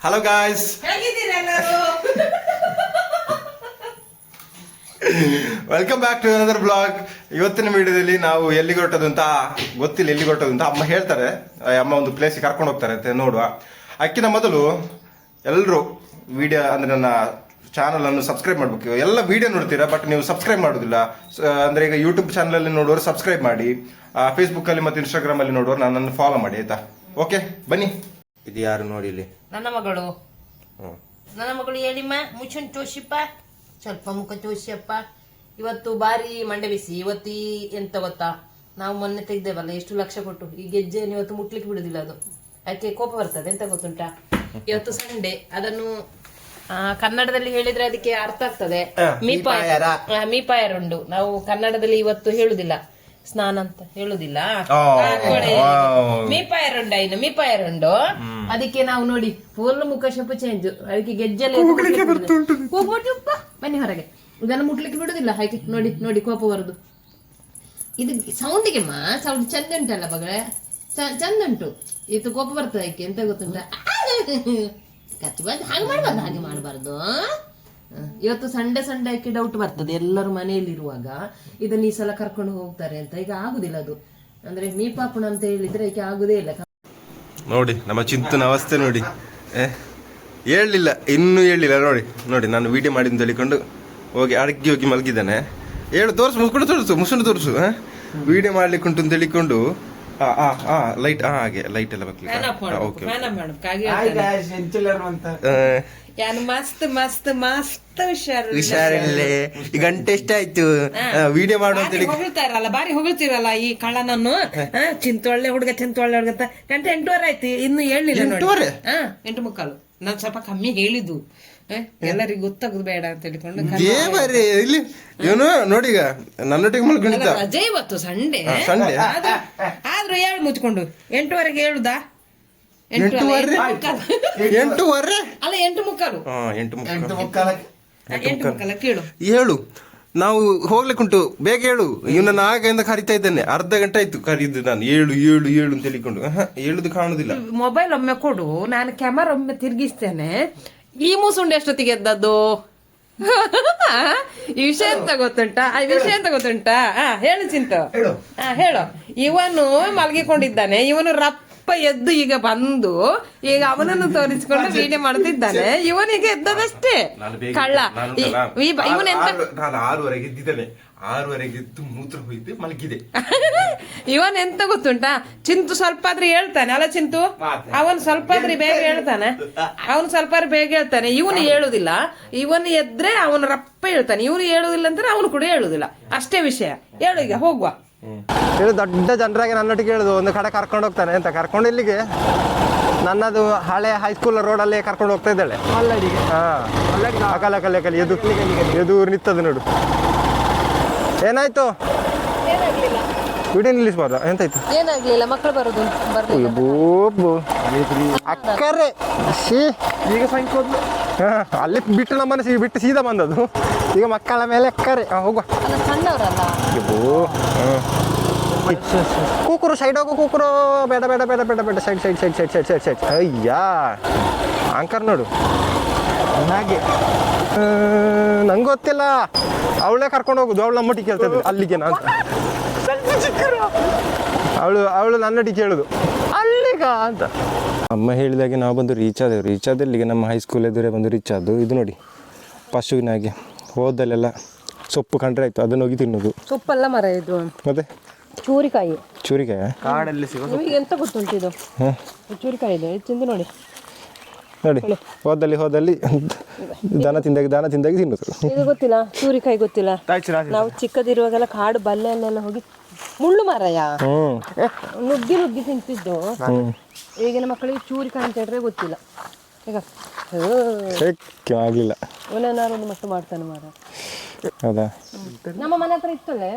Hello guys, welcome back to another blog. ಇವತ್ತಿನ ವಿಡಿಯೋದಲ್ಲಿ ನಾವು ಎಲ್ಲಿಗೆ ಹೊರಟದು ಅಂತ ಗೊತ್ತಿಲ್ಲ, ಎಲ್ಲಿಗೆ ಹೊರಟದು ಅಂತ ಅಮ್ಮ ಹೇಳ್ತಾರೆ. ಅಮ್ಮ ಒಂದು ಪ್ಲೇಸಿಗೆ ಕರ್ಕೊಂಡು ಹೋಗ್ತಾರೆ ಅಂತ ನೋಡುವ. ಅದಕ್ಕಿಂತ ಮೊದಲು ಎಲ್ಲರೂ ವಿಡಿಯೋ ಅಂದ್ರೆ ನನ್ನ ಚಾನಲ್ ಅನ್ನು ಸಬ್ಸ್ಕ್ರೈಬ್ ಮಾಡಬೇಕು. ಎಲ್ಲ ವಿಡಿಯೋ ನೋಡ್ತೀರಾ, ಬಟ್ ನೀವು ಸಬ್ಸ್ಕ್ರೈಬ್ ಮಾಡೋದಿಲ್ಲ. ಅಂದ್ರೆ ಈಗ ಯೂಟ್ಯೂಬ್ ಚಾನಲ್ ಅಲ್ಲಿ ನೋಡುವವರು ಸಬ್ಸ್ಕ್ರೈಬ್ ಮಾಡಿ, ಫೇಸ್ಬುಕ್ ಅಲ್ಲಿ ಮತ್ತು ಇನ್ಸ್ಟಾಗ್ರಾಮ್ ಅಲ್ಲಿ ನೋಡುವವರು ನನ್ನನ್ನು ಫಾಲೋ ಮಾಡಿ, ಆಯ್ತಾ? ಓಕೆ, ಬನ್ನಿ. ಇದು ಯಾರು ನೋಡಿ ಇಲ್ಲಿ? ನನ್ನ ಮಗಳು. ನನ್ನ ಮಗಳು ಹೇಳಿಮ್ಮ, ಮುಚ್ಚನ್ ತೋಷಿಪ್ಪ, ಸ್ವಲ್ಪ ಮುಖ ತೋಷಿಯಪ್ಪ. ಇವತ್ತು ಬಾರಿ ಮಂಡೆ ಬಿಸಿ. ಇವತ್ತು ಎಂತ ಗೊತ್ತಾ, ನಾವು ಮೊನ್ನೆ ತೆಗ್ದೇವಲ್ಲ ಎಷ್ಟು ಲಕ್ಷ ಕೊಟ್ಟು, ಈ ಗೆಜ್ಜೆಯನ್ನು ಇವತ್ತು ಮುಟ್ಲಿಕ್ಕೆ ಬಿಡುದಿಲ್ಲ. ಅದು ಅದಕ್ಕೆ ಕೋಪ ಬರ್ತದೆ. ಎಂತ ಗೊತ್ತುಂಟಾ, ಇವತ್ತು ಸಂಡೆ. ಅದನ್ನು ಕನ್ನಡದಲ್ಲಿ ಹೇಳಿದ್ರೆ ಅದಕ್ಕೆ ಅರ್ಥ ಆಗ್ತದೆ. ಮೀಪಾಯರುಂಡು. ನಾವು ಕನ್ನಡದಲ್ಲಿ ಇವತ್ತು ಹೇಳುದಿಲ್ಲ, ಸ್ನಾನ ಅಂತ ಹೇಳುದಿಲ್ಲ. ಮೀಪಾಯರುಂಡ, ಇನ್ನು ಮೀಪಾಯರುಂಡು. ಅದಕ್ಕೆ ನಾವು ನೋಡಿ ಫುಲ್ ಮುಖ ಶಪು ಚೇಂಜ್. ಅದಕ್ಕೆ ಗೆಜ್ಜೆಲ್ಲ ಬನ್ನಿ ಹೊರಗೆ. ಇದನ್ನು ಮುಟ್ಲಿಕ್ಕೆ ಬಿಡುದಿಲ್ಲ. ಹಾಗೆ ನೋಡಿ ನೋಡಿ ಕೋಪ ಬರುದು. ಇದು ಸೌಂಡಿಗೆ ಸೌಂಡ್ ಚಂದ ಉಂಟಲ್ಲ ಮಗಳೇ, ಚಂದ ಉಂಟು. ಇದು ಕೋಪ ಬರ್ತದೆ. ಅದಕ್ಕೆ ಎಂತ ಗೊತ್ತುಂಟ, ಕಚ್ಚಿ ಬಂದು ಹಾಗೆ ಮಾಡಬಾರ್ದು, ಹಾಗೆ ಮಾಡಬಾರ್ದು. ಇವತ್ತು ಸಂಡೆ ಸಂಡೆಕ್ಕೆ ಡೌಟ್ ಬರ್ತದೆ ಎಲ್ಲರೂ ಮನೆಯಲ್ಲಿರುವಾಗ, ಇದನ್ನ ಈ ಸಲ ಕರ್ಕೊಂಡು ಹೋಗ್ತಾರೆ ಅಂತ. ಈಗ ಆಗುದಿಲ್ಲ ಅದು, ಅಂದ್ರೆ ಮೀಪಾಪುಣ ಅಂತ ಹೇಳಿದ್ರೆ ಈಗ ಆಗುದೇ ಇಲ್ಲ. ನೋಡಿ ನಮ್ಮ ಚಿಂತನ ಅವಸ್ಥೆ ನೋಡಿ, ಹೇಳಲಿಲ್ಲ, ಇನ್ನೂ ಹೇಳಲಿಲ್ಲ. ನೋಡಿ ನೋಡಿ ನಾನು ವಿಡಿಯೋ ಮಾಡಿದ್ದು ಹೇಳಿಕೊಂಡು ಹೋಗಿ ಅಡಗಿ ಹೋಗಿ ಮಲಗಿದ್ದಾನೆ. ಹೇಳು, ತೋರಿಸು, ಮುಸ್ಕೊಂಡು ತೋರಿಸು, ಮುಸುಂಡು ತೋರಿಸು. ವಿಡಿಯೋ ಮಾಡ್ಲಿಕ್ಕೆ ಉಂಟು ಅಂತ ಹೇಳಿಕೊಂಡು ಲೈಟ್ ಹಾಗೆ ಲೈಟ್ ಎಲ್ಲ ಮಸ್ತ್ ಮಸ್ತ್ ಮಸ್ತ್ ಹುಷಾರಿಲ್ಲೇ. ಈ ಗಂಟೆ ಎಷ್ಟಾಯ್ತು ವಿಡಿಯೋ ಮಾಡು ಅಂತ ಹೇಳಿ ಹೊಗಳ್ತಾರಲ್ಲ, ಬಾರಿ ಹೊಗಳ್ತಿರಲ್ಲ ಈ ಕಳ್ಳನನ್ನು. ಚಿಂತೊಳ್ಳೆ ಹುಡುಗ, ಚಿಂತೊಳ್ಳೆ ಹುಡುಗ ಅಂತ. ಗಂಟೆ 8:30 ಆಯ್ತು, ಇನ್ನು ಹೇಳಿಲ್ಲ. 8:30? 8:45. ನಾನ್ ಸ್ವಲ್ಪ ಕಮ್ಮಿ ಹೇಳಿದ್ದು, ಎಲ್ಲರಿಗೂ ಗೊತ್ತಾಗುದು ಬೇಡ ಅಂತ ಹೇಳಿಕೊಂಡು. ಇಲ್ಲಿ ಇವನು ನೋಡಿ, ಈಗ ನನ್ನೊಟ್ಟಿಗೆ ಮಲ್ಕೊಂಡಿದ್ದ. ರಜೆ ಇವತ್ತು ಸಂಡೆ. ಸಂಡೆ ಆದ್ರೂ ಹೇಳು ಮುಚ್ಕೊಂಡು 8:00 ಹೇಳುದಾ? 8:30 ಅಲ್ಲ, 8:45. 8:45 ಕೇಳು. ಹೇಳು, ನಾವು ಹೋಗ್ಲಿಕ್ಕುಂಟು, ಬೇಗ ಹೇಳು. ಇವನನ್ನ ಆಗದಿಂದ ಕರಿತಾ ಇದ್ದೇನೆ, ಅರ್ಧ ಗಂಟೆ ಆಯ್ತು ಕರೀದು ನಾನು. ಏಳು ಏಳು ಏಳು ಅಂತ ಹೇಳಿಕೊಂಡು ಹೇಳುದು ಕಾಣುದಿಲ್ಲ. ಮೊಬೈಲ್ ಒಮ್ಮೆ ಕೊಡು, ನಾನು ಕ್ಯಾಮರಾ ಒಮ್ಮೆ ತಿರ್ಗಿಸ್ತೇನೆ. ಈ ಮೂಸುಂಡೆ ಎಷ್ಟೊತ್ತಿಗೆ ಎದ್ದದ್ದು? ಈ ವಿಷಯ ಎಂತ ಗೊತ್ತುಂಟಾ? ಹೇಳು ಚಿಂತು. ಹೇಳು. ಇವನು ಮಲಗಿಕೊಂಡಿದ್ದಾನೆ. ಇವನು ರಪ್ಪ ಎದ್ದು ಈಗ ಬಂದು ಈಗ ಅವನನ್ನು ತೋರಿಸಿಕೊಂಡು ವಿಡಿಯೋ ಮಾಡುತ್ತಿದ್ದಾನೆ. ಇವನಿಗೆ ಎದ್ದದಷ್ಟೇ ಕಳ್ಳ. ಇವನೆಂತ, ನಾನು 6:30 ಎದ್ದಿದ್ದೇನೆ. 6:30 ಎದ್ದು ಮೂತ್ರ ಹೋಯ್ತು, ಮಲಗಿದೆ. ಇವನ್ ಎಂತ ಗೊತ್ತುಂಟಾ, ಚಿಂತು ಸ್ವಲ್ಪ ಆದ್ರೆ ಹೇಳ್ತಾನೆ ಅಲ್ಲ ಚಿಂತು. ಅವನು ಸ್ವಲ್ಪ ಆದ್ರೆ ಬೇಗ ಹೇಳ್ತಾನೆ. ಇವನು ಹೇಳುದಿಲ್ಲ. ಇವನು ಎದ್ರೆ ಅವನು ರಪ್ಪ ಹೇಳ್ತಾನೆ. ಇವನು ಹೇಳುದಿಲ್ಲ ಅಂದ್ರೆ ಅವನು ಕೂಡ ಹೇಳುದಿಲ್ಲ. ಅಷ್ಟೇ ವಿಷಯ. ಹೇಳು, ಈಗ ಹೋಗುವ. ಹೇಳು, ದೊಡ್ಡ ಜನರಾಗಿ ನನ್ನೊಟ್ಟಿಗೆ ಹೇಳುದು, ಒಂದು ಕಡೆ ಕರ್ಕೊಂಡು ಹೋಗ್ತಾನೆ ಅಂತ. ಕರ್ಕೊಂಡು ಇಲ್ಲಿಗೆ ನನ್ನದು ಹಳೆ ಹೈಸ್ಕೂಲ್ ರೋಡಲ್ಲಿ ಕರ್ಕೊಂಡು ಹೋಗ್ತಾ ಇದ್ದಾಳೆ. ಅಕಲಿ ಎದುರು ನಿಂತದ್ದು ನೋಡು. ಏನಾಯ್ತು? ವಿಡಿಯೋ ನಿಲ್ಲಿಸಬಾರ್ದು. ಎಂತಾಯ್ತು? ಏನಾಗ್ಲಿಲ್ಲ, ಮಕ್ಕಳು ಬರುದು. ಅಕ್ಕರೆ ಈಗ ಸಂಕೋದ್ಲು. ಅಲ್ಲಿ ಬಿಟ್ಟು ನಮ್ಮನೆ ಬಿಟ್ಟು ಸೀದಾ ಬಂದದ್ದು. ಈಗ ಮಕ್ಕಳ ಮೇಲೆ ಅಕ್ಕರೆ. ಹೋಗುವ. ಕೂಕರು ಸೈಡ್ ಹೋಗು. ಕೂಕರು ಬೇಡ ಬೇಡ ಬೇಡ ಬೇಡ ಬೇಡ. ಸೈಡ್. ಅಯ್ಯಾ, ಅಂಕರ್ ನೋಡು ಹಾಗೆ. ನಂಗೆ ಗೊತ್ತಿಲ್ಲ, ಅವಳೇ ಕರ್ಕೊಂಡು ಹೋಗುದು. ಅವಳು ನಮ್ಮೊಟ್ಟಿಗೆ ಕೇಳ್ತದೆ ಅಲ್ಲಿಗೆ. ನಾನು ಅವಳು ನನ್ನೊಟ್ಟಿಗೆ ಕೇಳುದು ಅಲ್ಲಿಗ ಅಂತ. ಅಮ್ಮ ಹೇಳಿದಾಗೆ ನಾವು ಬಂದು ರೀಚ್ ಆದಲ್ಲಿಗೆ ನಮ್ಮ ಹೈಸ್ಕೂಲ್ ಎದುರೇ ಬಂದು ರೀಚ್ ಆದ್ದು. ಇದು ನೋಡಿ, ಪಶುವಿನಾಗೆ ಹೋದಲ್ಲೆಲ್ಲ ಸೊಪ್ಪು ಕಂಡ್ರೆ ಆಯ್ತು, ಅದನ್ನ ಹೋಗಿ ತಿನ್ನೋದು. ಸೊಪ್ಪಲ್ಲ ಮರ ಇದು, ಮತ್ತೆ ಚೂರಿಕಾಯಿ ಕಾಡಲ್ಲಿ ಸಿಗೋ. ನಿಮಗೆ ಎಂತ ಗೊತ್ತುಂಟು ಇದು? ಚೂರಿಕಾಯಿ ಇದೆ, ತಿಂದು ನೋಡಿ. ಹೋದಲ್ಲಿ ದನ ತಿಂದಾಗಿ ತಿನ್ನೋದು. ಇದು ಗೊತ್ತಿಲ್ಲ, ಚೂರಿಕಾಯಿ ಗೊತ್ತಿಲ್ಲ. ನಾವು ಚಿಕ್ಕದಿರುವಾಗೆಲ್ಲ ಕಾಡು ಬಲ್ಲೆಯಲ್ಲೆಲ್ಲ ಹೋಗಿ ಮುಳ್ಳು ಮರಯ ನುಗ್ಗಿ ತಿಂತಿದ್ದು. ಈಗಿನ ಮಕ್ಕಳಿಗೆ ಚೂರಿಕಾಯಿ ಅಂತ ಹೇಳಿದ್ರೆ ಗೊತ್ತಿಲ್ಲ. ಈಗ ಆಗ್ಲಿಲ್ಲ, ಅವನೇನಾರು ಒಂದು ಮಟ್ಟು ಮಾಡ್ತಾನೆ ಮಾರ. ನಮ್ಮ ಮನೆ ಹತ್ರ ಇತ್ತಲ್ಲೇ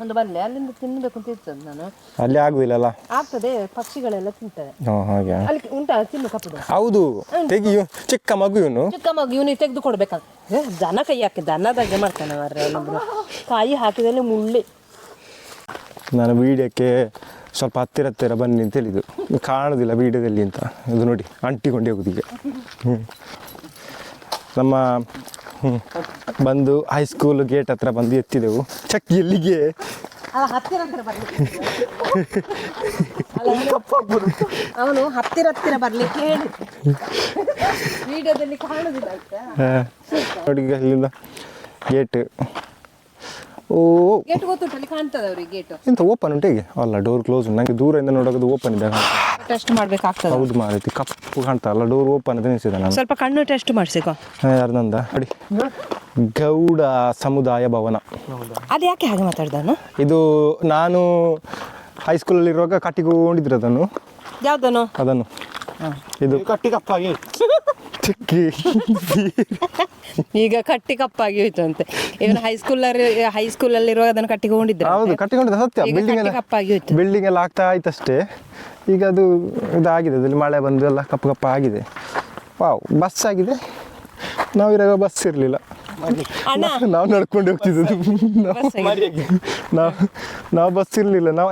ಒಂದು ಬಲ್ಲೆ, ಅಲ್ಲಿಂದ ತಿನ್ನಬೇಕು ಅಂತ ಇರ್ತದೆ. ನಾನು ಅಲ್ಲಿ ಆಗುದಿಲ್ಲ, ಆಗ್ತದೆ, ಪಕ್ಷಿಗಳೆಲ್ಲ ತಿಂತದೆ. ಅಲ್ಲಿ ಉಂಟಾ ತಿನ್ನು ಕಪ್ಪದು? ಹೌದು, ಚಿಕ್ಕ ಮಗು ಇವನಿಗೆ ತೆಗೆದು ಕೊಡ್ಬೇಕಂತ ದನ ಕೈ ಹಾಕಿ ದನದಾಗೆ ಮಾಡ್ತಾನೆ ಮಾರ್ರೆ. ಕಾಯಿ ಹಾಕಿದಲ್ಲಿ ಮುಳ್ಳಿ. ನಾನು ವಿಡಿಯೋಕ್ಕೆ ಸ್ವಲ್ಪ ಹತ್ತಿರ ಬನ್ನಿ ಅಂತ ಹೇಳಿದ್ದು. ಕಾಣೋದಿಲ್ಲ ವೀಡಿಯೋದಲ್ಲಿ ಅಂತ, ಇದು ನೋಡಿ ಅಂಟಿಕೊಂಡೇ ಹೋಗುದು ಈಗ. ನಮ್ಮ ಬಂದು ಹೈಸ್ಕೂಲ್ ಗೇಟ್ ಹತ್ರ ಬಂದು ಎತ್ತಿದೆವು. ಚಕ್ಕಿ ಎಲ್ಲಿಗೆ ಅವನು ಹತ್ತಿರ ಬರ್ಲಿಕ್ಕೆ ಹೇಳಿ ವಿಡಿಯೋದಲ್ಲಿ ಕಾಣುದಿಲ್ಲ ನೋಡಿ ಈಗ ಇಲ್ಲಿಂದ ಗೇಟ್. ಓ ಗೇಟ್ ಗೊತ್ತುಂಟು, ಅಲ್ಲಿ ಕಾಣ್ತದೆ ಅವ್ರಿಗೆ ಗೇಟ್. ಎಂತ ಓಪನ್ ಉಂಟು ಹೇಗೆ? ಅಲ್ಲ ಡೋರ್ ಕ್ಲೋಸ್ ಉಂಟು. ನನಗೆ ದೂರದಿಂದ ನೋಡೋದು ಓಪನ್ ಇದೆ. ಟೆಸ್ಟ್ ಮಾಡ್ಬೇಕಾಗ್ತದೆ. ಹೌದು ಮಾರೈತಿ, ಕಪ್ಪು ಕಾಣ್ತಾ ಅಲ್ಲ, ಡೋರ್ ಓಪನ್ ಅಂತ ನಿಲ್ಸಿದೆ ನಾನು. ಸ್ವಲ್ಪ ಕಣ್ಣು ಟೆಸ್ಟ್ ಮಾಡಿಸಿಕೋ. ಯಾರ್ದಂದ ನೋಡಿ, ಗೌಡ ಸಮುದಾಯ ಭವನ. ಅದು ಯಾಕೆ ಹಾಗೆ ಮಾತಾಡ್ದನು? ಇದು ನಾನು ಹೈಸ್ಕೂಲಲ್ಲಿರುವಾಗ ಕಟ್ಟಿಕೊಂಡಿದ್ರು ಅದನ್ನು. ಯಾವ್ದನು? ಅದನ್ನು ಇದು ಕಟ್ಟಿ ಕಪ್ಪಾಗಿ ಚಿಕ್ಕಿ ಈಗ ಕಟ್ಟಿ ಕಪ್ಪಾಗಿ ಹೋಯ್ತು ಅಂತೆ. ಇವನು ಹೈಸ್ಕೂಲಲ್ಲಿರುವಾಗ ಅದನ್ನು ಕಟ್ಟಿಕೊಂಡಿದ್ರು. ಹೌದು, ಕಟ್ಟಿಕೊಂಡಿದ್ದೆ ಸತ್ಯ. ಬಿಲ್ಡಿಂಗ್ ಎಲ್ಲ ಕಪ್ಪಾಗಿ ಹೋಯ್ತು. ಬಿಲ್ಡಿಂಗ್ ಎಲ್ಲ ಆಗ್ತಾ ಆಯ್ತಷ್ಟೇ. ಈಗ ಅದು ಇದಾಗಿದೆ, ಅದ್ರಲ್ಲಿ ಮಳೆ ಬಂದು ಎಲ್ಲ ಕಪ್ಪು ಆಗಿದೆ. ವಾವ್, ಬಸ್ ಆಗಿದೆ. ನಾವಿರಾಗ ಬಸ್ ಇರಲಿಲ್ಲ, ನಾವು ನಡ್ಕೊಂಡು ಹೋಗ್ತಿದ್ದು. ನಾವು ಬಸ್ ಇರಲಿಲ್ಲ. ನಾವು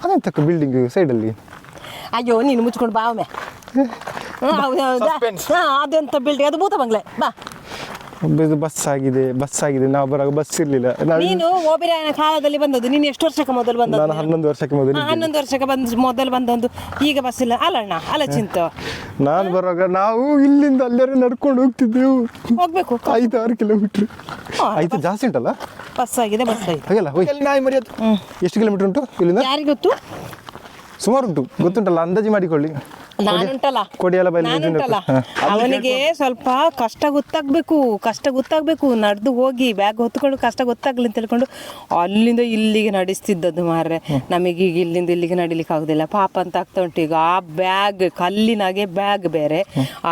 ಅದೆಂತಕ್ಕ ಬಿಲ್ಡಿಂಗ್ ಸೈಡಲ್ಲಿ. ಅಯ್ಯೋ ನೀನು ಮುಚ್ಕೊಂಡು ಬಾ ಒಮ್ಮೆ. ಅದೆಂತ ಬಿಲ್ಡಿಂಗ್? ಅದು ಭೂತ ಬಂಗ್ಲೆ. ಬಾ. ಬಸ್ ಆಗಿದೆ. ನಾವು ಬರುವಾಗ ಬಸ್ ಇರಲಿಲ್ಲ. ನೀನು ಓಬಿರಾಯನ ಕಾಲದಲ್ಲಿ ಬಂದದ್ದು. ನೀನು ಎಷ್ಟು ವರ್ಷಕ್ಕೆ ಮೊದಲು ಬಂದದ್ದು? ನಾನು 11 ವರ್ಷಕ್ಕೆ ಮೊದಲು. 11 ವರ್ಷಕ್ಕೆ ಮೊದಲು ಬಂದದ್ದು. ಈಗ ಬಸ್ ಇಲ್ಲ ಅಲ್ಲಣ್ಣ, ಅಲ್ಲ ಚಿಂತು. ನಾನು ಬರುವಾಗ ನಾವು ಇಲ್ಲಿಂದ ಅಲ್ಲೇ ನಡ್ಕೊಂಡು ಹೋಗ್ತಿದ್ದೆವು. ಹೋಗ್ಬೇಕು 5-6 ಕಿಲೋಮೀಟರ್. ಆಯ್ತು, ಜಾಸ್ತಿ ಉಂಟಲ್ಲ. ಬಸ್ ಆಗಿದೆ. ಹಾಗೆಲ್ಲ ಎಷ್ಟು ಕಿಲೋಮೀಟರ್ ಉಂಟು ಇಲ್ಲಿಂದ? ಯಾರಿಗೆ ಗೊತ್ತು? ಸುಮಾರು ಉಂಟು, ಗೊತ್ತುಂಟಲ್ಲ, ಅಂದಾಜು ಮಾಡಿಕೊಳ್ಳಿ. ನಾನುಂಟಲ್ಲ, ಅವನಿಗೆ ಸ್ವಲ್ಪ ಕಷ್ಟ ಗೊತ್ತಾಗ್ಬೇಕು. ನಡೆದು ಹೋಗಿ ಬ್ಯಾಗ್ ಹೊತ್ಕೊಂಡು ಕಷ್ಟ ಗೊತ್ತಾಗ್ಲಿ ಅಂತ ಹೇಳ್ಕೊಂಡು ಅಲ್ಲಿಂದ ಇಲ್ಲಿಗೆ ನಡೆಸ್ತಿದ್ದದ್ದು ಮಾರ್ರೆ. ನಮಗೆ ಈಗ ಇಲ್ಲಿಂದ ಇಲ್ಲಿಗೆ ನಡಿಲಿಕ್ಕೆ ಆಗುದಿಲ್ಲ, ಪಾಪ ಅಂತ ಆಗ್ತಾ ಉಂಟು. ಈಗ ಆ ಬ್ಯಾಗ್, ಕಲ್ಲಿನಾಗೆ ಬ್ಯಾಗ್ ಬೇರೆ,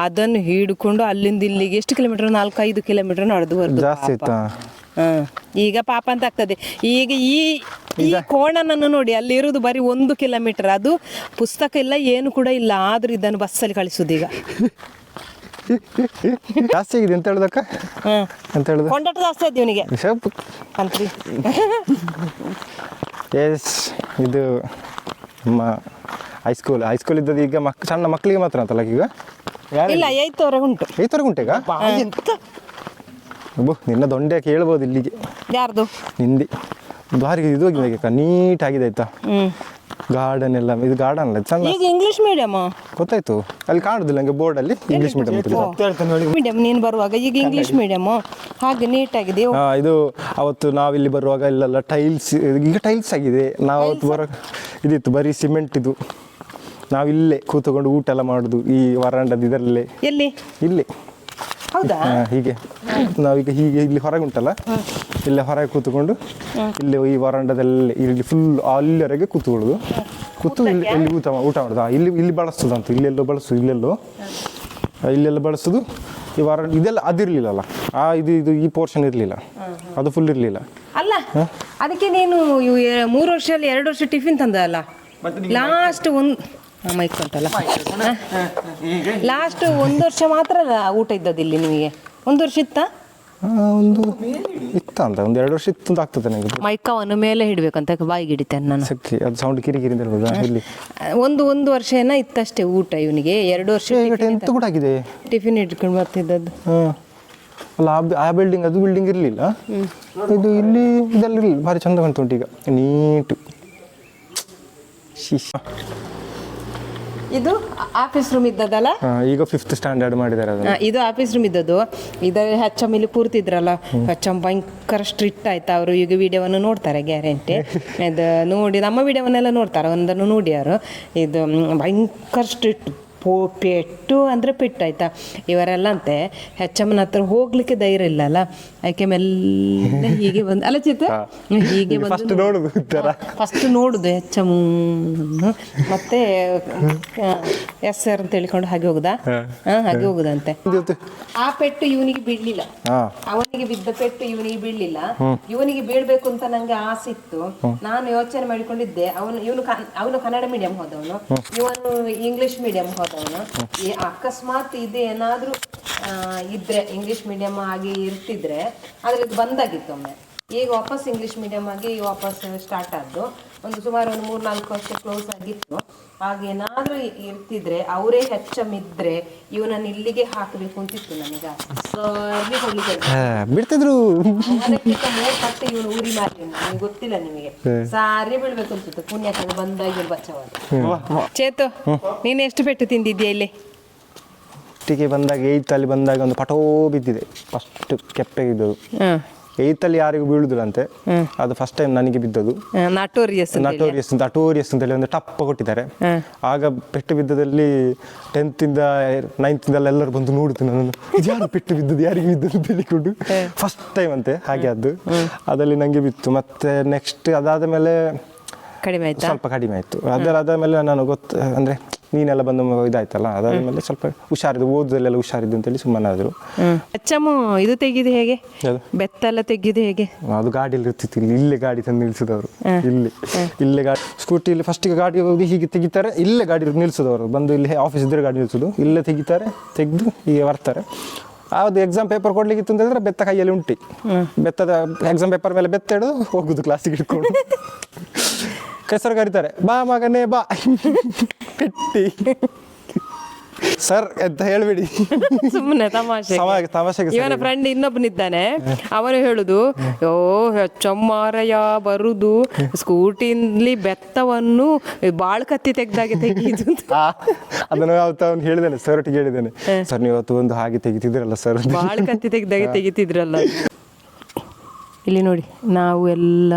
ಅದನ್ನು ಹಿಡ್ಕೊಂಡು ಅಲ್ಲಿಂದ ಇಲ್ಲಿಗೆ ಎಷ್ಟು ಕಿಲೋಮೀಟರ್? 4-5 ಕಿಲೋಮೀಟರ್ ನಡೆದು ಬರುದು. ಈಗ ಪಾಪ ಅಂತ ಆಗ್ತದೆ. ಈಗ ಈ ಕೋಣನನ್ನು ನೋಡಿ, ಅಲ್ಲಿ ಇರುವುದು ಬರೀ 1 ಕಿಲೋಮೀಟರ್. ಅದು ಪುಸ್ತಕ ಇಲ್ಲ, ಏನು ಕೂಡ ಇಲ್ಲ, ಆದ್ರೂ ಇದನ್ನು ಬಸ್ಸಲ್ಲಿ ಕಳಿಸುದು. ಈಗ ಜಾಸ್ತಿ ಆಗಿದೆ ಅಂತ ಹೇಳುದಕ್ಕ, ಅಂತ ಹೇಳುದು ಕೊಂಡಟ ಜಾಸ್ತಿ ಆಯ್ತು ಇವನಿಗೆ ಅಂತ್ರಿ. ಎಸ್, ಇದು ನಮ್ಮ ಹೈಸ್ಕೂಲ್ ಇದ್ದದ್ದು. ಈಗ ಸಣ್ಣ ಮಕ್ಕಳಿಗೆ ಮಾತ್ರ ಅಂತಲ್ಲ ಈಗ? ಇಲ್ಲ, 8ವರೆಗೆ ಉಂಟು. 8ವರೆಗೆ ಉಂಟು ಈಗ? ನಿನ್ನ ದೊಂಡೆ ಕೇಳ್ಬೋದು ಇಲ್ಲಿಗೆ. ಯಾರ್ದು? ನಿಂದಿ. ಭಾರಿ ಇದು ಹೋಗಿದೆ, ನೀಟ್ ಆಗಿದೆ ಆಯ್ತಾ. ಗಾರ್ಡನ್ ಎಲ್ಲ, ಇದು ಗಾರ್ಡನ್ ಅಲ್ಲ, ಸಣ್ಣ. ಈಗ ಇಂಗ್ಲಿಷ್ ಮೀಡಿಯಮ್ ಗೊತ್ತಾಯ್ತು, ಅಲ್ಲಿ ಕಾಣುದಿಲ್ಲ ನಂಗೆ ಬೋರ್ಡ್ ಅಲ್ಲಿ ಇಂಗ್ಲಿಷ್ ಮೀಡಿಯಂ. ನೀನು ಬರುವಾಗ ಈಗ ಇಂಗ್ಲಿಷ್ ಮೀಡಿಯಮ್ ಹಾಗೆ ನೀಟ್ ಆಗಿದೆ. ಇದು ಅವತ್ತು ನಾವಿಲ್ಲಿ ಬರುವಾಗ ಇಲ್ಲೆಲ್ಲ ಟೈಲ್ಸ್, ಈಗ ಟೈಲ್ಸ್ ಆಗಿದೆ. ನಾವು ಅವತ್ತು ಬರುವಾಗ ಇದಿತ್ತು ಬರೀ ಸಿಮೆಂಟ್. ಇದು ನಾವಿಲ್ಲೇ ಕೂತ್ಕೊಂಡು ಊಟ ಎಲ್ಲ ಮಾಡುದು ಈ ವರಾಂಡದ ಇದರಲ್ಲೇ. ಎಲ್ಲಿ? ಇಲ್ಲಿ. ಹೌದಾ? ಹೀಗೆ ನಾವೀಗ ಹೀಗೆ ಇಲ್ಲಿ ಹೊರಗೆ ಉಂಟಲ್ಲ, ಇಲ್ಲೇ ಹೊರಗೆ ಕೂತ್ಕೊಂಡು ಇಲ್ಲಿ ಈ ವರಾಂಡದಲ್ಲಿ ಇಲ್ಲಿ ಫುಲ್ ಅಲ್ಲಿವರೆಗೆ ಕೂತ್ಕೊಳ್ಳೋದು. ಇಲ್ಲಿ ಊಟ ಮಾಡೋದು. ಇಲ್ಲಿ ಬಳಸ್ತದಂತ, ಇಲ್ಲೆಲ್ಲೋ ಬಳಸೋದು, ಇಲ್ಲೆಲ್ಲ ಬಳಸೋದು. ಈ ವರಾಂಡ ಇದೆಲ್ಲ ಅದಿರಲಿಲ್ಲಲ್ಲ, ಇದು ಈ ಪೋರ್ಷನ್ ಇರಲಿಲ್ಲ, ಅದು ಫುಲ್ ಇರಲಿಲ್ಲ. ಅಲ್ಲ, ಅದಕ್ಕೆ ನೀನು 3 ವರ್ಷದಲ್ಲಿ 2 ವರ್ಷ ಟಿಫಿನ್ ತಂದಲ್ಲ. ಲಾಸ್ಟ್ ಮೈಕ್ ಉಂಟಲ್ಲ, ಲಾಸ್ಟ್ 1 ವರ್ಷ ಮಾತ್ರ ಊಟ ಇದ್ದದ್ದು ಇಲ್ಲಿ ನಿಮಗೆ. 1 ವರ್ಷ ಇತ್ತಾ? ಒಂದು ಇತ್ತ ಒಂದು 2 ವರ್ಷ ಇತ್ತು ಅಂತ ಆಗ್ತದೆ ನನಗೆ. ಮೈಕವನ್ನು ಮೇಲೆ ಹಿಡ್ಬೇಕಂತ ಬಾಯಿಗೆ ಹಿಡಿತೇನೆ ನಾನು. ಸಕ್ಕಿ ಅದು ಸೌಂಡ್ ಕಿರಿಕಿರಿ ಅಂತ ಹೇಳ್ಬೋದಾ? ಇಲ್ಲಿ ಒಂದು ವರ್ಷ ಏನೋ ಇತ್ತಷ್ಟೇ ಊಟ ಇವನಿಗೆ. 2 ವರ್ಷ ಎಂತ ಕೂಡ ಆಗಿದೆ. ಟಿಫಿನ್ ಇಟ್ಕೊಂಡು ಬರ್ತಿದ್ದದ್ದು. ಅಲ್ಲ, ಆ ಬಿಲ್ಡಿಂಗ್ ಅದು ಬಿಲ್ಡಿಂಗ್ ಇರಲಿಲ್ಲ. ಇದು ಇಲ್ಲಿ ಇದೆಲ್ಲ ಇರಲಿಲ್ಲ. ಭಾರಿ ಚಂದ ಕಾಣ್ತುಂಟು ಈಗ, ನೀಟು. ಇದು ಆಫೀಸ್ ರೂಮ್ ಇದ್ದದಲ್ಲ, ಈಗ 5th ಸ್ಟ್ಯಾಂಡರ್ಡ್ ಮಾಡಿದ್ದಾರೆ ಅದನ್ನ. ಇದು ಆಫೀಸ್ ರೂಮ್ ಇದ್ದದ್ದು. ಇದರ HM ಇಲ್ಲಿ ಕೂರ್ತಿದ್ರಲ್ಲ, HM ಭಯಂಕರ ಸ್ಟ್ರಿಕ್ಟ್ ಆಯ್ತಾ. ಅವರು ಈಗ ವಿಡಿಯೋವನ್ನು ನೋಡ್ತಾರೆ ಗ್ಯಾರಂಟಿ. ಇದು ನೋಡಿ ನಮ್ಮ ವಿಡಿಯೋವನ್ನೆಲ್ಲ ನೋಡ್ತಾರೆ, ಒಂದನ್ನು ನೋಡಿ ಯಾರು. ಇದು ಭಯಂಕರ ಸ್ಟ್ರಿಕ್ಟ್, ಪೆಟ್ಟು ಅಂದರೆ ಪೆಟ್ಟು ಆಯ್ತಾ. ಇವರೆಲ್ಲ ಅಂತೆ HMನ ಹತ್ರ ಹೋಗ್ಲಿಕ್ಕೆ ಧೈರ್ಯ ಇಲ್ಲ ಅಲ್ಲ, ಯಾಕೆ ಮೆಲ್ಲ ಹೀಗೆ ಬಂದು ಅಲ್ಲ ಚಿತ್ರ ಹೀಗೆ ಬಂದು ಫಸ್ಟ್ ನೋಡುದು HM ಮತ್ತೆ SR ಅಂತ ಹೇಳಿಕೊಂಡು ಹಾಗೆ ಹೋಗುದಾ. ಹಾಗೆ ಹೋಗುದಂತೆ. ಆ ಪೆಟ್ಟು ಇವನಿಗೆ ಬೀಳ್ಲಿಲ್ಲ, ಅವನಿಗೆ ಬಿದ್ದ ಪೆಟ್ಟು ಇವನಿಗೆ ಬೀಳ್ಲಿಲ್ಲ. ಇವನಿಗೆ ಬೀಳ್ಬೇಕು ಅಂತ ನಂಗೆ ಆಸೆ ಇತ್ತು. ನಾನು ಯೋಚನೆ ಮಾಡಿಕೊಂಡಿದ್ದೆ, ಅವನು ಕನ್ನಡ ಮೀಡಿಯಂ ಹೋದವನು, ಇವನು ಇಂಗ್ಲಿಷ್ ಮೀಡಿಯಂ ಹೋದವನು. ಅಕಸ್ಮಾತ್ ಇದು ಏನಾದ್ರೂ ಇದ್ರೆ ಇಂಗ್ಲಿಷ್ ಮೀಡಿಯಂ ಆಗಿ ಇರ್ತಿದ್ರೆ ಆದ್ರೆ ಇದು ಬಂದಾಗಿತ್ತು ಒಮ್ಮೆ. ಈಗ ವಾಪಸ್ ಇಂಗ್ಲಿಷ್ ಮೀಡಿಯಂ ಆಗಿ ವಾಪಸ್ ಸ್ಟಾರ್ಟ್ ಆದ್ದು. ಒಂದು ಸುಮಾರು ಒಂದು 3-4 ವರ್ಷ ಕ್ಲೋಸ್ ಆಗಿತ್ತು. ಹಾಗೇನಾದ್ರೂ ಇರ್ತಿದ್ರೆ ಅವರೇ ಹೆಚ್ಚಮಿದ್ರೆ ಇವನನ್ನು ಇಲ್ಲಿಗೆ ಹಾಕಬೇಕು ಅಂತಿತ್ತು ನನಗೆ. ಅರ್ಬಿ ಕೊಡ್ಲಿಕ್ಕೆ ಬಿಡ್ತಿದ್ರು. ಅದಕ್ಕಿಂತ 3 ಪಟ್ಟು ಇವನು ಊರಿ ಮಾರಿ ನಿಮ್ಗೆ ಗೊತ್ತಿಲ್ಲ ನಿಮಗೆ. ಸಾರಿ ಬೀಳ್ಬೇಕು ಅಂತಿತ್ತು ಪುಣ್ಯಕ್ಕೆ ಬಂದಾಗಿ ಬಚ್ಚವಾದ. ಚೇತು ನೀನು ಎಷ್ಟು ಪೆಟ್ಟು ತಿಂದಿದ್ಯಾ ಇಲ್ಲಿ? ಒಟ್ಟಿಗೆ ಬಂದಾಗ 8th ಅಲ್ಲಿ ಬಂದಾಗ ಒಂದು ಪಟೋ ಬಿದ್ದಿದೆ, ಫಸ್ಟ್ ಕೆಪ್ಪೆ ಬಿದ್ದದು. 8th ಅಲ್ಲಿ ಯಾರಿಗೂ ಬೀಳುದಿಲ್ಲಂತೆ, ಅದು ಫಸ್ಟ್ ಟೈಮ್ ನನಗೆ ಬಿದ್ದದು. ನಟೋರಿಯಸ್ ಅಂತ ಹೇಳಿ ಒಂದು ಟಪ್ಪ ಕೊಟ್ಟಿದ್ದಾರೆ. ಆಗ ಪೆಟ್ಟು ಬಿದ್ದದಲ್ಲಿ 10th ಇಂದ 9th ಇಂದ ಎಲ್ಲರೂ ಬಂದು ನೋಡುದು ನಾನು, ಯಾರು ಪೆಟ್ಟು ಬಿದ್ದದ್ದು, ಯಾರಿಗೆ ಬಿದ್ದದ್ದು ಅಂತ ಹೇಳಿಕೊಂಡು. ಫಸ್ಟ್ ಟೈಮ್ ಅಂತೆ ಹಾಗೆ ಅದು. ಅದರಲ್ಲಿ ನಂಗೆ ಬಿತ್ತು. ಮತ್ತೆ ನೆಕ್ಸ್ಟ್ ಅದಾದ ಮೇಲೆ ಕಡಿಮೆ ಆಯ್ತಾ? ಸ್ವಲ್ಪ ಕಡಿಮೆ ಆಯ್ತು. ಅದಾದ್ಮೇಲೆ ನಾನು ಅಂದ್ರೆ ನೀನೆಲ್ಲ ಬಂದು ಇದಾಯ್ತಲ್ಲ, ಅದಾದ್ಮೇಲೆ ಸ್ವಲ್ಪ ಹುಷಾರಿದ್ದು, ಓದೋದಲ್ಲೆಲ್ಲ ಹುಷಾರಿದ್ದು ಅಂತೇಳಿ ಸುಮ್ಮನೆ ಆದ್ರು. ಅಚ್ಚಮ್ಮು ಇದು ತೆಗಿದು ಹೇಗೆ, ಬೆತ್ತ ಎಲ್ಲ ತೆಗಿದು ಹೇಗೆ? ಅದು ಗಾಡಿಯಲ್ಲಿ ಇರ್ತಿತ್ತು, ಇಲ್ಲೇ ಗಾಡಿ ತಂದು ನಿಲ್ಸಿದವರು. ಇಲ್ಲೇ ಗಾಡಿ ಸ್ಕೂಟಿಯಲ್ಲಿ ಫಸ್ಟಿಗೆ ಗಾಡಿ ಹೋಗಿ ಹೀಗೆ ತೆಗಿತಾರೆ, ಇಲ್ಲೇ ಗಾಡಿ ನಿಲ್ಸೋದವರು ಬಂದು, ಇಲ್ಲಿ ಆಫೀಸ್ ಇದ್ರೆ ಗಾಡಿ ನಿಲ್ಸೋದು, ಇಲ್ಲೇ ತೆಗಿತಾರೆ, ತೆಗೆದು ಹೀಗೆ ಬರ್ತಾರೆ. ಅದು ಎಕ್ಸಾಮ್ ಪೇಪರ್ ಕೊಡ್ಲಿಕ್ಕಿತ್ತು ಅಂತಂದ್ರೆ ಬೆತ್ತ ಕೈಯಲ್ಲಿ ಉಂಟಿ, ಬೆತ್ತದ ಎಕ್ಸಾಮ್ ಪೇಪರ್ ಮೇಲೆ ಬೆತ್ತ ಹಿಡಿದು ಹೋಗುದು ಕ್ಲಾಸಿಗೆ ಇಟ್ಕೊಂಡು. ಹೆಸರು ಕರೀತಾರೆ, ಬಾ ಮಗನೇ ಬಾ ಪೆಟ್ಟಿ ಸರ್ ಅಂತ ಹೇಳ್ಬಿಡಿ, ಸುಮ್ಮನೆ ತಮಾಷೆಗೆ. ಇವನ ಫ್ರೆಂಡ್ ಇನ್ನೊಬ್ಬನಿದ್ದಾನೆ, ಅವನು ಹೇಳುದು, ಓ ಚಮ್ಮಾರಯ್ಯ ಬರುದು ಸ್ಕೂಟಿಲಿ ಬೆತ್ತವನ್ನು ಬಾಳ್ ಕತ್ತಿ ತೆಗ್ದಾಗೆ ತೆಗೀದು. ಅದನ್ನು ಅವ್ನು ಹೇಳಿದ್ದೇನೆ, ಸರ್ ಒಟ್ಟಿಗೆ ಹೇಳಿದ್ದೇನೆ, ಸರ್ ನೀವು ಅವತ್ತು ಒಂದು ಹಾಗೆ ತೆಗಿತಿದ್ರಲ್ಲ ಸರ್, ಬಾಳ್ ಕತ್ತಿ ತೆಗ್ದಾಗೆ ತೆಗಿತಿದ್ರಲ್ಲ. ಇಲ್ಲಿ ನೋಡಿ, ನಾವು ಎಲ್ಲ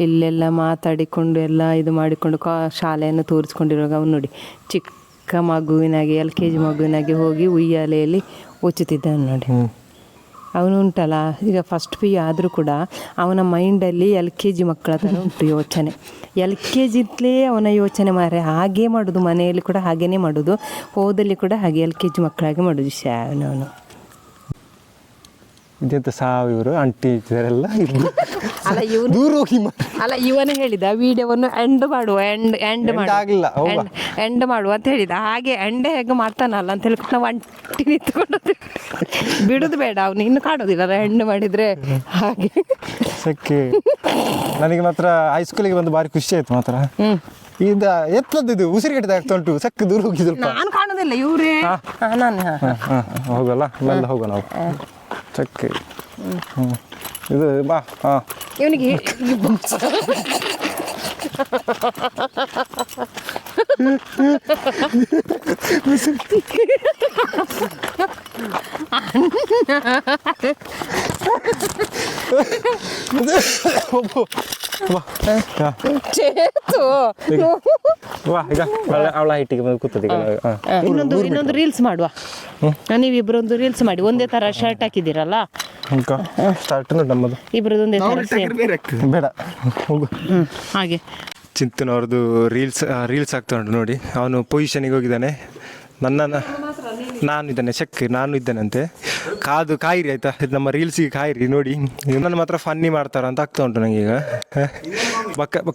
ಇಲ್ಲೆಲ್ಲ ಮಾತಾಡಿಕೊಂಡು ಎಲ್ಲ ಇದು ಮಾಡಿಕೊಂಡು ಶಾಲೆಯನ್ನು ತೋರಿಸ್ಕೊಂಡಿರುವಾಗ ಅವನು ನೋಡಿ ಚಿಕ್ಕ ಮಗುವಿನಾಗೆ LKG ಮಗುವಿನಾಗೆ ಹೋಗಿ ಉಯ್ಯಾಲೆಯಲ್ಲಿ ಉಚ್ಚುತ್ತಿದ್ದಾನೆ ನೋಡಿ. ಅವನು ಉಂಟಲ್ಲ, ಈಗ ಫಸ್ಟ್ PU ಆದರೂ ಕೂಡ ಅವನ ಮೈಂಡಲ್ಲಿ LKG ಮಕ್ಕಳ ಥರ ಉಂಟು ಯೋಚನೆ. LKGಲೇ ಅವನ ಯೋಚನೆ ಮಾರೆ, ಹಾಗೇ ಮಾಡೋದು, ಮನೆಯಲ್ಲಿ ಕೂಡ ಹಾಗೇನೇ ಮಾಡೋದು, ಹೋದಲ್ಲಿ ಕೂಡ ಹಾಗೆ LKG ಮಕ್ಕಳಾಗೆ ಮಾಡೋದು ಅವನು. ಇದೆಂತ ಸಾವು ಇವರು ಅಂಟಿ ಇದ್ದಾರೆಲ್ಲ ಅಲ್ಲ ಇವನು ದೂರ ಹೋಗಿ ಅಲ್ಲ ಇವನು ಹೇಳಿದ ವಿಡಿಯೋವನ್ನು ಎಂಡ್ ಮಾಡುವ ಎಂಡ್ ಮಾಡುವ ಅಂತ ಹೇಳಿದ. ಹಾಗೆ ಎಂಡ್ ಹೇಗೆ ಮಾಡ್ತಾನಲ್ಲ ಅಂತ ಹೇಳ್ಕೊಂಡು ನಾವು ಅಂಟಿ ನಿಂತ್ಕೊಂಡು ಬಿಡುದು ಬೇಡ, ಅವನು ಇನ್ನು ಕಾಣೋದಿಲ್ಲ ಎಂಡ್ ಮಾಡಿದ್ರೆ ಹಾಗೆ. ಸಕ್ಕೆ ನನಗೆ ಮಾತ್ರ ಹೈಸ್ಕೂಲಿಗೆ ಬಂದು ಭಾರಿ ಖುಷಿ ಆಯ್ತು ಮಾತ್ರ. ಇದು ಎತ್ತದ್ದು ಉಸಿರುಗಟ್ಟಿದ ಆಗ್ತಾ ಉಂಟು, ಸಕ್ಕ ದೂರ ಹೋಗಿ ಸ್ವಲ್ಪ ನಾನು ಕಾಣೋದಿಲ್ಲ ಇವರೇ. ನಾನು ಹೋಗಲ್ಲ ಮೆಲ್ಲ ಹೋಗೋಣ ನಾವು ಚಕ್ಕೆ. ಇದು ಬಾ. ಇವನಿಗೆ ಅವಳ ಹೈಟಿಗೆ ಬಂದು ಕೂತದೆ. ಇನ್ನೊಂದು ರೀಲ್ಸ್ ಮಾಡುವ, ನೀವಿಬ್ರೊಂದು ರೀಲ್ಸ್ ಮಾಡಿ. ಒಂದೇ ತರ ಶರ್ಟ್ ಹಾಕಿದ್ದೀರಲ್ಲ, ನಮ್ಮದು ಇಬ್ರದ್ದು ಒಂದೇ ತರ ಬೇಡ ಹೋಗು. ಹಾಗೆ ಚಿಂತನ್ ಅವ್ರದ್ದು ರೀಲ್ಸ್ ಆಗ್ತಾ ಉಂಟು ನೋಡಿ. ಅವನು ಪೊಸಿಷನಿಗೆ ಹೋಗಿದ್ದಾನೆ, ನಾನು ಇದ್ದಾನಂತೆ. ಕಾಯಿರಿ ಆಯ್ತಾ, ಇದು ನಮ್ಮ ರೀಲ್ಸಿಗೆ ಕಾಯಿರಿ ನೋಡಿ. ನನ್ನ ಮಾತ್ರ ಫನ್ನಿ ಮಾಡ್ತಾರ ಅಂತ ಆಗ್ತಾ ಉಂಟು ನನಗೆ. ಈಗ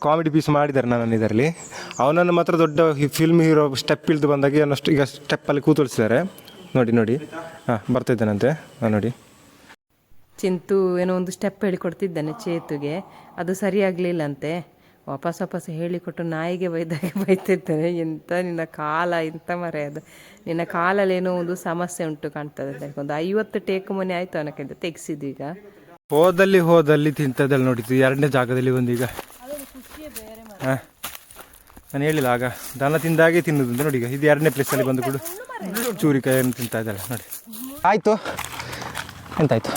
ಕಾಮಿಡಿ ಪೀಸ್ ಮಾಡಿದ್ದಾರೆ ನಾನು ಇದರಲ್ಲಿ. ಅವನನ್ನು ಮಾತ್ರ ದೊಡ್ಡ ಫಿಲ್ಮ್ ಹೀರೋ ಸ್ಟೆಪ್ ಇಳ್ದು ಬಂದಾಗ ಅನ್ನಷ್ಟು ಈಗ ಸ್ಟೆಪ್ಪಲ್ಲಿ ಕೂತೊಳಿಸಿದ್ದಾರೆ ನೋಡಿ. ಬರ್ತಿದ್ದಾನಂತೆ ನೋಡಿ. ಚಿಂತು ಏನೋ ಒಂದು ಸ್ಟೆಪ್ ಹೇಳಿಕೊಡ್ತಿದ್ದಾನೆ ಚೇತುಗೆ, ಅದು ಸರಿಯಾಗಲಿಲ್ಲಂತೆ. ವಾಪಸ್ ಹೇಳಿಕೊಟ್ಟು ನಾಯಿಗೆ ಬೈತಿದ್ದಾನೆ. ಎಂತ ನಿನ್ನ ಕಾಲ ಇಂಥ ಮರೆ, ಅದು ನಿನ್ನ ಕಾಲಲ್ಲಿ ಏನೋ ಒಂದು ಸಮಸ್ಯೆ ಉಂಟು ಕಾಣ್ತದೆ ಅಂತ. ಒಂದು 50 ಟೇಕ್ ಮನೆ ಆಯಿತು ಅವನಕ್ಕಿಂತ ತೆಗ್ಸಿದ್ದು. ಈಗ ಹೋದಲ್ಲಿ ತಿಂತದಲ್ಲಿ ನೋಡಿದ್ದು 2ನೇ ಜಾಗದಲ್ಲಿ ಬಂದೀಗ. ನಾನು ಹೇಳಿಲ್ಲ ಆಗ, ದನ ತಿಂದಾಗೆ ತಿನ್ನೋದು ಅಂತ ನೋಡಿ. ಈಗ ಇದು 2ನೇ ಪ್ಲೇಸಲ್ಲಿ ಬಂದು ಕೂಡ ಚೂರಿಕಾಯನ್ನು ತಿಂತಾ ಇದ್ದಾಳೆ ನೋಡಿ. ಆಯಿತು, ಎಂತಾಯ್ತು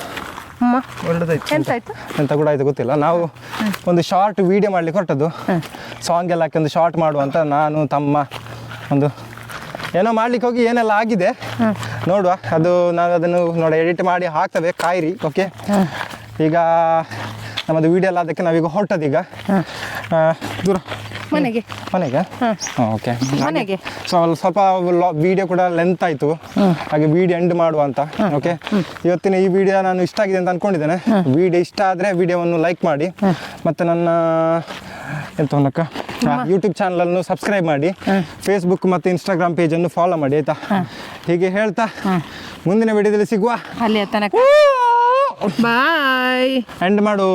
ಎಂತ ಕೂಡ ಆಯ್ತು ಗೊತ್ತಿಲ್ಲ. ನಾವು ಒಂದು ಶಾರ್ಟ್ ವಿಡಿಯೋ ಮಾಡ್ಲಿಕ್ಕೆ ಹೊರಟದ್ದು, ಸಾಂಗ್ ಎಲ್ಲ ಹಾಕಿ ಒಂದು ಶಾರ್ಟ್ ಮಾಡುವಂತ. ನಾನು ತಮ್ಮ ಒಂದು ಏನೋ ಮಾಡ್ಲಿಕ್ಕೆ ಹೋಗಿ ಏನೆಲ್ಲ ಆಗಿದೆ ನೋಡುವ. ಅದು ನಾವು ಅದನ್ನು ಎಡಿಟ್ ಮಾಡಿ ಹಾಕ್ತೇವೆ, ಕಾಯಿರಿ. ಓಕೆ, ಈಗ ನಮ್ಮದು ವಿಡಿಯೋ ಎಲ್ಲ ಅದಕ್ಕೆ ನಾವೀಗ ಹೊರಟದೀಗ ದೂರ ಮನೆಗೆ. ಓಕೆ, ಸ್ವಲ್ಪ ವಿಡಿಯೋ ಕೂಡ ಲೆಂತ್ ಆಯಿತು, ಹಾಗೆ ವಿಡಿಯೋ ಎಂಡ್ ಮಾಡುವ ಅಂತ. ಓಕೆ, ಇವತ್ತಿನ ಈ ವಿಡಿಯೋ ನಾನು ಇಷ್ಟ ಆಗಿದೆ ಅಂತ ಅಂದ್ಕೊಂಡಿದ್ದೇನೆ. ವಿಡಿಯೋ ಇಷ್ಟ ಆದರೆ ವಿಡಿಯೋವನ್ನು ಲೈಕ್ ಮಾಡಿ, ಮತ್ತು ನನ್ನ ಯೂಟ್ಯೂಬ್ ಚಾನಲನ್ನು ಸಬ್ಸ್ಕ್ರೈಬ್ ಮಾಡಿ, ಫೇಸ್ಬುಕ್ ಮತ್ತು ಇನ್ಸ್ಟಾಗ್ರಾಮ್ ಪೇಜನ್ನು ಫಾಲೋ ಮಾಡಿ ಆಯಿತಾ. ಹೀಗೆ ಹೇಳ್ತಾ ಮುಂದಿನ ವಿಡಿಯೋದಲ್ಲಿ ಸಿಗುವ. ಅಲ್ಲಿ ತನಕ ಬಾಯ್. ಎಂಡ್ ಮಾಡು.